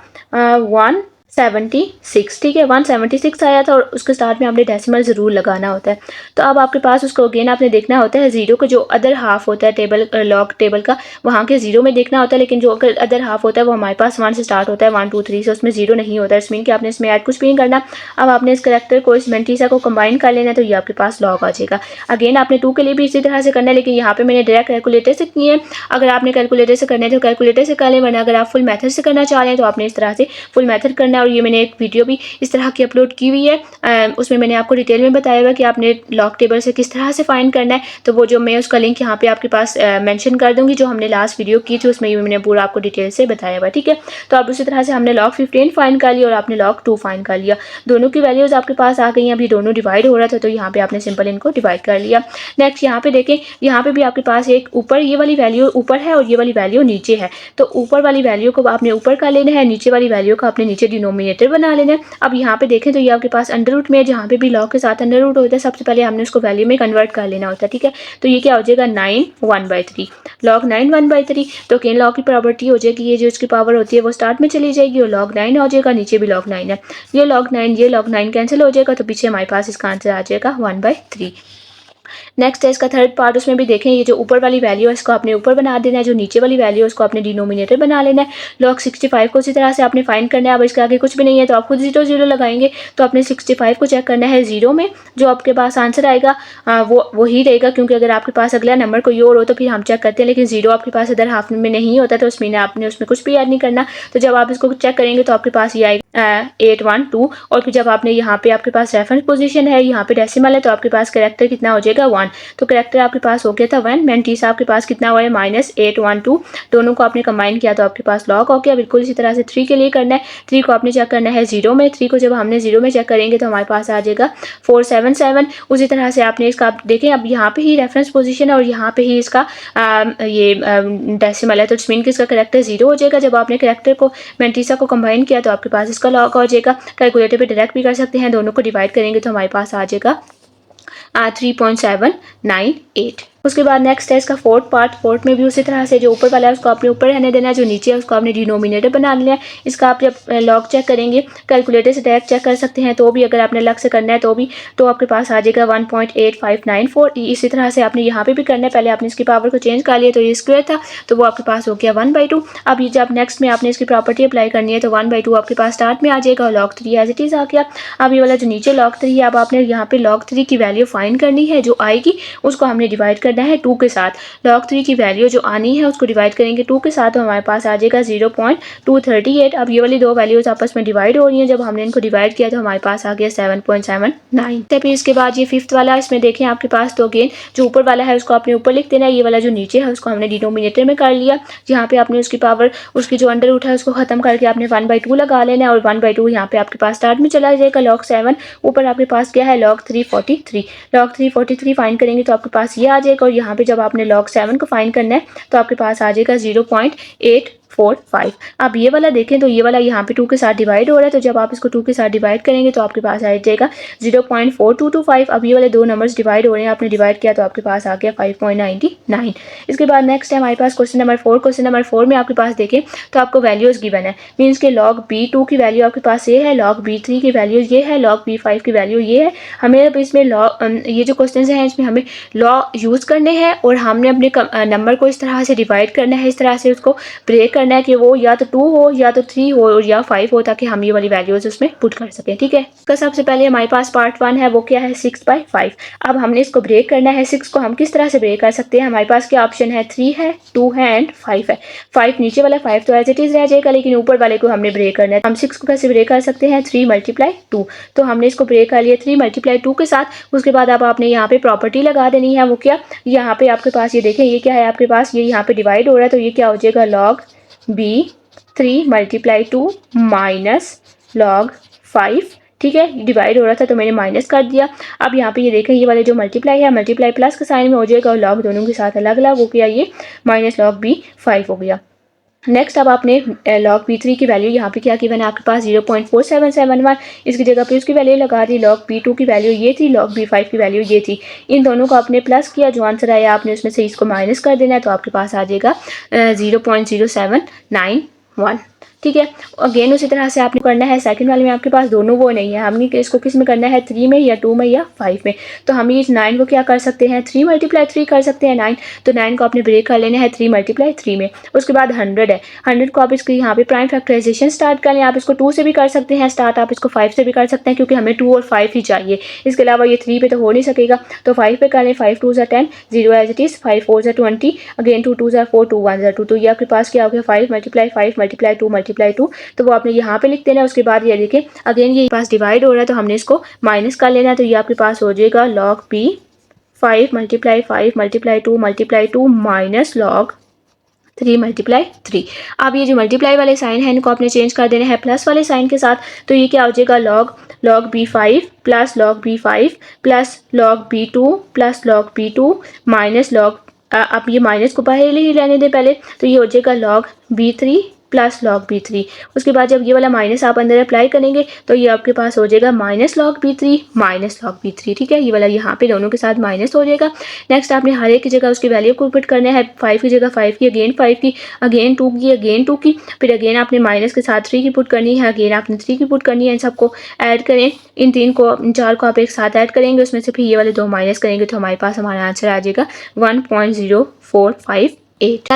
176, ठीक है, 176 आया था, और उसके स्टार्ट में आपने डेसिमल ज़रूर लगाना होता है। तो अब आपके पास उसको अगेन आपने देखना होता है 0 का जो अदर हाफ होता है टेबल लॉग टेबल का, वहाँ के 0 में देखना होता है, लेकिन जो अदर हाफ होता है वो हमारे पास 1 से स्टार्ट होता है, 1 2 3 से, उसमें 0 नहीं होता है। इसमें कि आपने इसमें ऐड कुछ भी नहीं करना। अब आपने इस करेक्टर को, इस मैंटीसा को कंबाइन कर लेना है, तो ये आपके पास लॉग आ जाएगा। अगेन आपने 2 के लिए भी इसी तरह से करना है, लेकिन यहाँ पे मैंने डायरेक्ट कैलकुलेटर से किए हैं। अगर आपने कैलकुलेटर से करना है तो कैलकुलेटर से कर लें, वरना अगर आप फुल मेथड से करना चाह रहे हैं तो आपने इस तरह से फुल मेथड करना है। और ये मैंने एक वीडियो भी इस तरह की अपलोड की हुई है, उसमें मैंने आपको डिटेल में बताया हुआ कि आपने लॉग टेबल से किस तरह से फाइंड करना है। तो वो जो मैं उसका लिंक यहाँ पे आपके पास मेंशन कर दूंगी, जो हमने लास्ट वीडियो की थी उसमें मैंने पूरा आपको डिटेल से बताया हुआ, ठीक है। तो अब उसी तरह से हमने लॉग 15 फाइंड कर लिया और आपने लॉग 2 फाइंड कर लिया। दोनों की वैल्यूज आपके पास आ गई। अभी दोनों डिवाइड हो रहा था, तो यहाँ पे आपने सिंपल इनको डिवाइड कर लिया। नेक्स्ट यहाँ पे देखें, यहाँ पे भी आपके पास एक ऊपर ये वाली वैल्यू ऊपर है और ये वाली वैल्यू नीचे है। तो ऊपर वाली वैल्यू को आपने ऊपर कर लेना है, नीचे वाली वैल्यू को आपने नीचे डिनोमिनेटर बना लेना है। अब यहाँ पे देखें तो ये आपके पास अंडर रूट में है, जहाँ पे भी लॉग के साथ अंडर रूट होता है, सबसे पहले हमने उसको वैल्यू में कन्वर्ट कर लेना होता है, ठीक है। तो ये क्या हो जाएगा, 9 1/3, लॉग 9 1/3। तो किन लॉग की प्रॉपर्टी हो जाएगी, ये जो इसकी पावर होती है वो स्टार्ट में चली जाएगी और लॉग 9 हो जाएगा, नीचे भी लॉग 9 है। ये लॉग 9 कैंसिल हो जाएगा, तो पीछे हमारे पास इसका आंसर आ जाएगा 1/3। नेक्स्ट है इसका थर्ड पार्ट, उसमें भी देखें ये जो ऊपर वाली वैल्यू है इसको आपने ऊपर बना देना है, जो नीचे वाली वैल्यू है उसको आपने डिनोमिनेटर बना लेना है। लॉग 65 को उसी तरह से आपने फाइंड करना है। अब इसके आगे कुछ भी नहीं है तो आप खुद 0 0 लगाएंगे, तो आपने 65 को चेक करना है 0 में, जो आपके पास आंसर आएगा वो ही रहेगा, क्योंकि अगर आपके पास अगला नंबर कोई और हो तो फिर हम चेक करते हैं, लेकिन 0 आपके पास अदर हाफ में नहीं होता, तो उसमें आपने उसमें कुछ भी ऐड नहीं करना। तो जब आप इसको चेक करेंगे तो आपके पास ये आएगा 812, और फिर जब आपने यहाँ पे आपके पास रेफरेंस पोजीशन है, यहाँ पे डेसिमल है, तो आपके पास करेक्टर कितना हो जाएगा 1। तो करेक्टर आपके पास हो गया था 1। मैंटीसा आपके पास कितना हुआ है -812, दोनों को आपने कंबाइन किया तो आपके पास लॉग हो गया। बिल्कुल इसी तरह से 3 के लिए करना है। 3 को आपने चेक करना है 0 में। 3 को जब हमने 0 में चेक करेंगे तो हमारे पास आ जाएगा 477। उसी तरह से आपने इसका देखें, अब यहाँ पे ही रेफरेंस पोजीशन है और यहाँ पे ही इसका ये डेसिमल है, तो इट्स मीन कि इसका करेक्टर 0 हो जाएगा। जब आपने करेक्टर को मैंटीसा को कंबाइन किया तो आपके पास इसका लॉग हो जाएगा। कैलकुलेटर पे डायरेक्ट भी कर सकते हैं, दोनों को डिवाइड करेंगे तो हमारे पास आ जाएगा 3.798। उसके बाद नेक्स्ट है इसका फोर्थ पार्ट। फोर्थ में भी उसी तरह से जो ऊपर वाला है उसको आपने ऊपर रहने देना है, जो नीचे है उसको आपने डिनोमिनेटर बना लिया है। इसका आप जब लॉग चेक करेंगे कैलकुलेटर से डायरेक्ट चेक कर सकते हैं, तो भी अगर आपने अलग से करना है तो आपके पास आ जाएगा 1.8594। इसी तरह से आपने यहाँ पे भी करना है। पहले आपने इसकी पावर को चेंज कर लिया तो ये स्क्वायर था, तो वो आपके पास हो गया 1/2। अब ये जब नेक्स्ट में आपने इसकी प्रॉपर्टी अप्लाई करनी है तो 1/2 आपके पास स्टार्ट में आ जाएगा और लॉग 3 एज इट इज़ आ गया। अब ये वाला जो नीचे लॉग 3 है, अब आपने यहाँ पे लॉग 3 की वैल्यू फाइंड करनी है, जो आएगी उसको हमने डिवाइड करना है 2 के साथ। लॉग 3 की वैल्यू जो आनी है उसको डिवाइड करेंगे 2 के साथ, तो हमारे पास आ जाएगा 0.238। अब ये वाली दो वैल्यूज आपस में डिवाइड हो रही हैं, जब हमने इनको डिवाइड किया तो हमारे पास आ गया 7.79। तो फिर इसके बाद ये फिफ्थ वाला, इसमें देखें आपके पास तो अगेन जो ऊपर वाला है उसको आपने ऊपर लिख देना है, ये वाला जो नीचे है उसको हमने डिनोमिनेटर में कर लिया। यहाँ पे आपने उसकी पावर, उसकी जो अंडर रूट है उसको खत्म करके आपने 1/2 लगा लेना है, और 1/2 यहाँ पे आपके पास स्टार्ट में चला जाएगा। लॉग 7 ऊपर आपके पास क्या है, लॉग 343। लॉग 343 फाइंड करेंगे तो आपके पास ये आ जाएगा, और यहाँ पे जब आपने लॉग 7 को फाइंड करना है तो आपके पास आ जाएगा 0.845। अब ये वाला देखें तो ये वाला यहाँ पे 2 के साथ डिवाइड हो रहा है, तो जब आप इसको 2 के साथ डिवाइड करेंगे तो आपके पास आ जाएगा 0.4225। अब ये वाले दो नंबर्स डिवाइड हो रहे हैं, आपने डिवाइड किया तो आपके पास आ गया 5.99। इसके बाद नेक्स्ट है हमारे पास क्वेश्चन नंबर 4। क्वेश्चन नंबर 4 में आपके पास देखें तो आपको वैल्यूज गिवन है, मीन्स के लॉग B2 की वैल्यू आपके पास ये है, लॉग B3 की वैल्यू ये है, लॉग B5 की वैल्यू ये है। हमें अब इसमें ये जो क्वेश्चन हैं इसमें हमें लॉ यूज़ करने हैं और हमने अपने नंबर को इस तरह से डिवाइड करना है, इस तरह से उसको ब्रेक करना है कि वो या तो 2 हो या तो 3 हो और या 5 हो, ताकि हम ये वाली वैल्यूज उसमें पुट कर सकें, ठीक है। तो सबसे पहले हमारे पास पार्ट 1 है, वो क्या है 6/5। अब हमने इसको ब्रेक करना है। 6 को हम किस तरह से ब्रेक कर सकते हैं, हमारे पास क्या ऑप्शन है, 3 है, 2 है एंड 5 है। 5 नीचे वाला 5 तो एज इट इज़ रह जाएगा, लेकिन ऊपर वाले को हमने ब्रेक करना है। हम 6 को कैसे ब्रेक कर सकते हैं, 3 × 2। तो हमने इसको ब्रेक कर लिया 3 × 2 के साथ। उसके बाद अब आपने यहाँ पे प्रॉपर्टी लगा देनी है, वो क्या, यहाँ पे आपके पास ये देखें ये क्या है, आपके पास ये यहाँ पे डिवाइड हो रहा है, तो ये क्या हो जाएगा, लॉग B 3 × 2 माइनस लॉग 5 ठीक है, डिवाइड हो रहा था तो मैंने माइनस कर दिया। अब यहाँ पे ये देखें, ये वाले जो मल्टीप्लाई है, मल्टीप्लाई प्लस का साइन में हो जाएगा और लॉग दोनों के साथ अलग अलग हो गया, ये माइनस लॉग B5 हो गया। नेक्स्ट अब आपने लॉग B3 की वैल्यू यहाँ पे क्या गिवन है आपके पास 0.4771, इसकी जगह पे उसकी वैल्यू लगा दी। लॉग B2 की वैल्यू ये थी, लॉग B5 की वैल्यू ये थी। इन दोनों को आपने प्लस किया, जो आंसर आया आपने उसमें से इसको माइनस कर देना है, तो आपके पास आ जाएगा 0.0791। ठीक है, अगेन उसी तरह से आपने करना है सेकंड वाले में। आपके पास दोनों वो नहीं है, हमने इसको किस में करना है, 3 में या 2 में या 5 में। तो हम इस 9 को क्या कर सकते हैं, 3 × 3 कर सकते हैं 9। तो 9 को आपने ब्रेक कर लेना है 3 × 3 में। उसके बाद 100 है, 100 को आप इसको यहाँ पे प्राइम फैक्टराइजेशन स्टार्ट कर लें। आप इसको 2 से भी कर सकते हैं स्टार्ट, आप इसको 5 से भी कर सकते हैं, क्योंकि हमें 2 और 5 ही चाहिए, इसके अलावा ये 3 पे तो हो नहीं सकेगा। तो 5 पे कर लें, 5 2 × 10, 0 एज इट इज़, 5 4 × 20, अगेन 2 2 × 4, 2 1 × 2। तो ये आपके पास क्या हो गया, 5 × 5 × 2 × 2। तो वो आपने यहाँ पे लिख देना है। उसके बाद ये देखिए अगेन ये पास डिवाइड हो रहा है, तो हमने इसको माइनस कर लेना है। तो ये आपके पास हो जाएगा लॉग B5 × 5 × 2 × 2 माइनस लॉग 3 × 3। अब ये जो मल्टीप्लाई वाले साइन है इनको आपने चेंज कर देना है प्लस वाले साइन के साथ। तो ये क्या हो जाएगा, log B5 plus log B5 plus log B2 plus log B2 minus log, आप ये माइनस को पहले ही रहने दें पहले। तो ये हो जाएगा log B3 plus log B3। उसके बाद जब ये वाला माइनस आप अंदर अप्लाई करेंगे तो ये आपके पास हो जाएगा minus log B3 minus log B3। ठीक है, ये वाला यहाँ पे दोनों के साथ माइनस हो जाएगा। नेक्स्ट आपने हर एक की जगह उसकी वैल्यू को पुट करना है, 5 की जगह 5 की, अगेन 5 की, अगेन 2 की, अगेन 2 की, फिर अगेन आपने माइनस के साथ 3 की पुट करनी है, अगेन आपने 3 की पुट करनी है। इन सबको ऐड करें, इन 4 को आप एक साथ ऐड करेंगे, उसमें से फिर ये वाले 2 माइनस करेंगे, तो हमारे पास हमारा आंसर आ जाएगा 1.0458।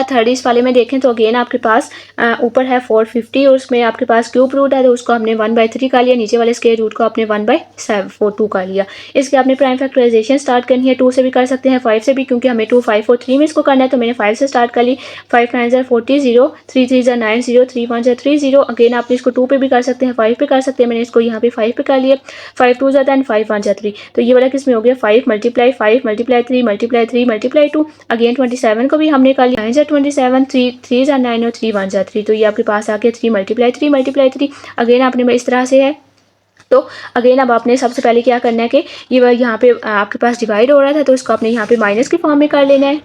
थर्ड इस वाले में देखें तो अगेन आपके पास ऊपर है 450 और उसमें आपके पास क्यूब रूट है, तो उसको आपने 1/3 कर लिया, नीचे वाले स्क्वायर रूट को आपने 1/42 कर लिया। इसके आपने प्राइम फैक्टराइजेशन स्टार्ट करनी है, 2 से भी कर सकते हैं 5 से भी, क्योंकि हमें 2 5 और 3 में इसको करना है, तो मैंने 5 से स्टार्ट कर ली। 5 9 = 40, 0 3 3 = 9, 0 3 1 = 3 0। अगेन आपने इसको 2 पे भी कर सकते हैं, 5 पे कर सकते हैं, मैंने इसको यहाँ पे 5 पे कर लिया। 5 2 = 10, 5 1 = 3। तो ये वाला किस में हो गया, 5 × 5 × 3 × 3 × 2, अगेन 27 को भी हमने कर लिया, 9 × 27, 3 3 = 9 और 3 1 = 3। तो ये आपके पास आ गया 3 × 3 × 3। अगेन आपने इस तरह से है। तो अगेन अब आपने सबसे पहले क्या करना है कि ये यहाँ पे आपके पास डिवाइड हो रहा था, तो इसको आपने यहाँ पे माइनस के फॉर्म में कर लेना है,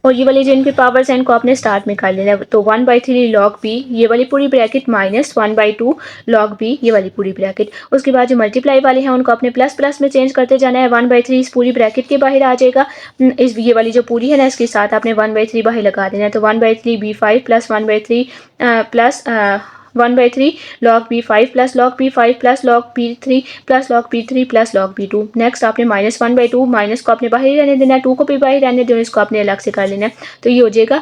और ये वाली जो इनके पावर्स हैं इनको आपने स्टार्ट में कर लेना है। तो 1/3 लॉग B ये वाली पूरी ब्रैकेट माइनस 1/2 लॉग B ये वाली पूरी ब्रैकेट। उसके बाद जो मल्टीप्लाई वाले हैं उनको आपने प्लस प्लस में चेंज करते जाना है। 1/3 इस पूरी ब्रैकेट के बाहर आ जाएगा, इस ये वाली जो पूरी है ना इसके साथ आपने 1/3 बाहर लगा देना है। तो 1/3 B5 plus 1/3 plus 1/3 log B5 plus log B5 plus log B3 plus log B3 plus log B2। Next आपने -1/2 माइनस को आपने बाहर ही रहने देना है, 2 को भी बाहर रहने देना, इसको आपने अलग से कर लेना है। तो ये हो जाएगा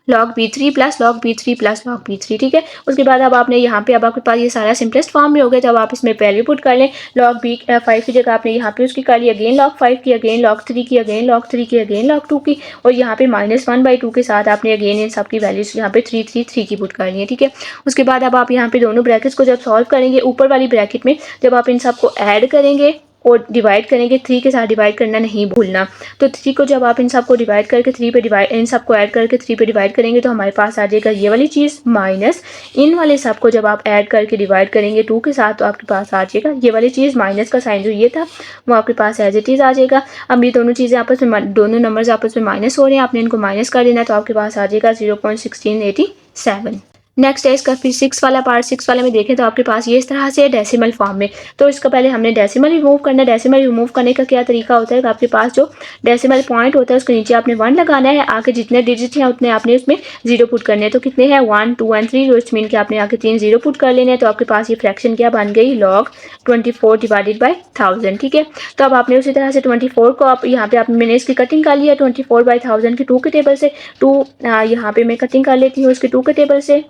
log B3 plus log B3 plus log B3। ठीक है, उसके बाद अब आपने यहाँ पे अब आपके पास ये सारा सिंपलेस्ट फॉर्म में हो गया। जब आप इसमें वैल्यू पुट कर लें, लॉग B5 की जगह आपने यहाँ पे उसकी कर ली, अगेन लॉग 5 की, अगेन लॉग 3 की, अगेन लॉग 3 की, अगेन लॉग 2 की, और यहाँ पे -1/2 के साथ आपने अगेन इन सब की वैल्यूज यहाँ पे 3 3 3 की पुट करनी है। ठीक है, उसके बाद अब आप यहाँ पे दोनों ब्रैकेट्स को जब सॉल्व करेंगे, ऊपर वाली ब्रैकेट में जब आप इन सबको ऐड करेंगे और डिवाइड करेंगे, 3 के साथ डिवाइड करना नहीं भूलना। तो 3 को जब आप इन सबको डिवाइड करके 3 पे डिवाइड, इन सबको ऐड करके 3 पे डिवाइड करेंगे, तो हमारे पास आ जाएगा ये वाली चीज़ माइनस इन वाले सबको जब आप ऐड करके डिवाइड करेंगे 2 के साथ, तो आपके पास आ जाएगा ये वाली चीज़, माइनस का साइन जो ये था वो आपके पास एज इट इज़ आ जाएगा। अब ये दोनों चीज़ें आपस में, दोनों नंबर्स आपस में माइनस हो रहे हैं, आपने इनको माइनस कर देना, तो आपके पास आ जाएगा 0.1687। नेक्स्ट है इसका फिर 6 वाला पार्ट। 6 वाले में देखें तो आपके पास ये इस तरह से है डेसिमल फॉर्म में। तो इसका पहले हमने डेसिमल रिमूव करना है। डेसिमल रिमूव करने का क्या तरीका होता है कि आपके पास जो डेसिमल पॉइंट होता है उसके नीचे आपने 1 लगाना है, आगे जितने डिजिट हैं उतने आपने उसमें 0 पुट करने हैं। तो कितने हैं 1 2 एंड 3, विच मीन कि आपने आगे 3 0 पुट कर लेने हैं। तो आपके पास ये फ्रैक्शन क्या बन गई, लॉग 24 डिवाइडेड बाई 1000। ठीक है, तो अब आपने उसी तरह से 24 को आप यहाँ पे मैंने इसकी कटिंग कर लिया 24/1000 की 2 के टेबल से। 2 यहाँ पे मैं कटिंग कर लेती हूँ इसके 2 के टेबल से।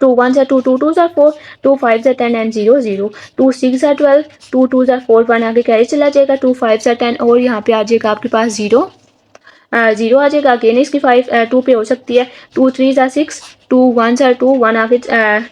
2 1 = 2, 2 2 = 4, 2 5 = 10 एंड 0 0, 2 6 = 12, 2 2 = 4, 1 आगे कैरी चला जाएगा, 2 5 = 10 और यहाँ पे आ जाएगा आपके पास 0 0 आ जाएगा। अगेन इसकी 2 पे हो सकती है, 2 3 = 6, 2 1s are 2, 1 आगे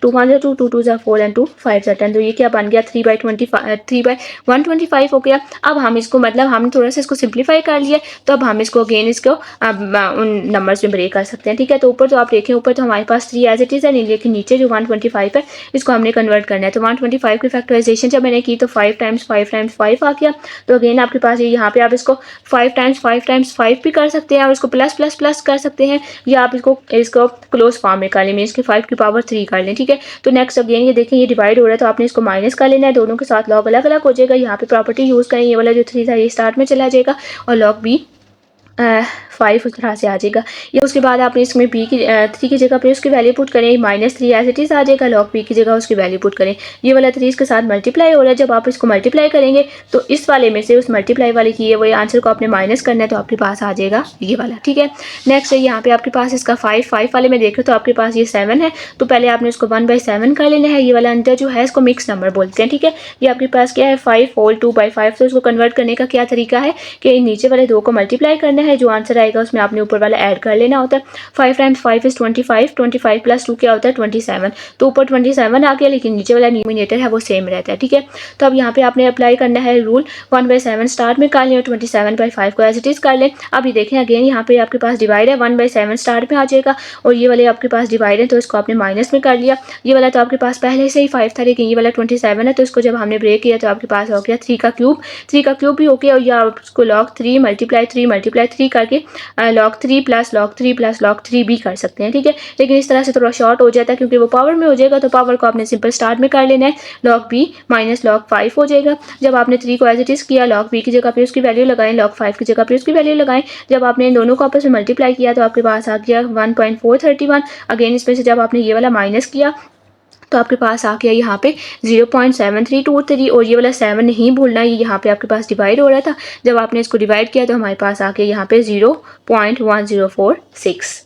2 1s are 2, 2 2s are 4 and 2 5s are 10। तो ये क्या बन गया 3/125 हो गया। अब हम इसको मतलब हमने थोड़ा सा इसको सिंप्लीफाई कर लिया, तो अब हम इसको अगेन इसको उन नंबर्स में ब्रेक कर सकते हैं, ठीक है। तो ऊपर तो आप देखें, ऊपर तो हमारे पास 3 एज इट इज़ है, लेकिन नीचे जो 125 है इसको हमने कन्वर्ट करना है। तो 125 की फैक्टराइजेशन जब मैंने की तो 5 टाइम्स 5 टाइम्स 5 आ गया। तो अगेन आपके पास यहाँ पे आप इसको 5 टाइम्स 5 टाइम्स 5 भी कर सकते हैं और इसको प्लस प्लस प्लस कर सकते हैं, या आप इसको क्लोज फॉर्म में कर लें, मीन्स कि 5 की पावर 3 कर लें, ठीक है। तो नेक्स्ट अगेन ये देखें ये डिवाइड हो रहा है, तो आपने इसको माइनस कर लेना है, दोनों के साथ लॉग अलग अलग हो जाएगा। यहाँ पे प्रॉपर्टी यूज़ करें, ये वाला जो 3 था ये स्टार्ट में चला जाएगा और लॉग भी 5 उस तरह से आ जाएगा। या उसके बाद आपने इसमें बी की 3 की जगह पे उसकी वैल्यू पुट करें, -3 एज इट इज़ आ जाएगा, लॉग बी की जगह उसकी वैल्यू पुट करें। ये वाला 3 इसके साथ मल्टीप्लाई हो रहा है, जब आप इसको मल्टीप्लाई करेंगे तो इस वाले में से उस मल्टीप्लाई वाले की ये वही आंसर को आपने माइनस करना है, तो आपके पास आ जाएगा ये वाला, ठीक है। नेक्स्ट है यहाँ पे आपके पास इसका 5 वाले में देखें तो आपके पास ये 7 है, तो पहले आपने इसको 1/7 कर लेना है। ये वाला अंदर जो है इसको मिक्स नंबर बोलते हैं, ठीक है। ये आपके पास क्या है 5 होल 2/5। तो इसको कन्वर्ट करने का क्या तरीका है कि नीचे वाले 2 को मल्टीप्लाई करना है, जो आंसर आएगा उसमें आपने ऊपर वाला ऐड कर लेना होता है। 5 टाइम्स 5 इज 25, 25 प्लस 2 क्या होता है 27। तो ऊपर 27 आ गया, लेकिन नीचे वाला न्यूमिनेटर है वो सेम रहता है, ठीक है। तो अब यहाँ पे आपने अप्लाई करना है रूल, 1/7 स्टार्ट में कर लें और 27/5 को एज इट इज़ कर लें। अब ये देखें अगेन यहाँ पे आपके पास डिवाइड है, 1/7 स्टार्ट में आ जाएगा और ये वाले आपके पास डिवाइड है, तो इसको आपने माइनस में कर लिया। ये वाला तो आपके पास पहले से ही 5 था, लेकिन ये वाला 27 है, तो इसको जब हमने ब्रेक किया तो आपके पास हो गया 3 का क्यूब भी हो गया, और या उसको log 3 × 3 करके log 3 प्लस log 3 भी कर सकते हैं, ठीक है। लेकिन इस तरह से थोड़ा शॉर्ट हो जाता है क्योंकि वो पावर में हो जाएगा, तो पावर को आपने सिंपल स्टार्ट में कर लेना है, log b माइनस log 5 हो जाएगा। जब आपने 3 को एज इट इज़ किया, log b की जगह पे उसकी वैल्यू लगाएं, log 5 की जगह पे उसकी वैल्यू लगाएं। जब आपने इन दोनों को आपस में मल्टीप्लाई किया तो आपके पास आ गया 1.431। अगेन इसमें से जब आपने ये वाला माइनस किया तो आपके पास आ गया यहाँ पे 0.7323, और ये वाला 7 नहीं भूलना, ये यहाँ पे आपके पास डिवाइड हो रहा था। जब आपने इसको डिवाइड किया तो हमारे पास आ गया यहाँ पे 0.1046।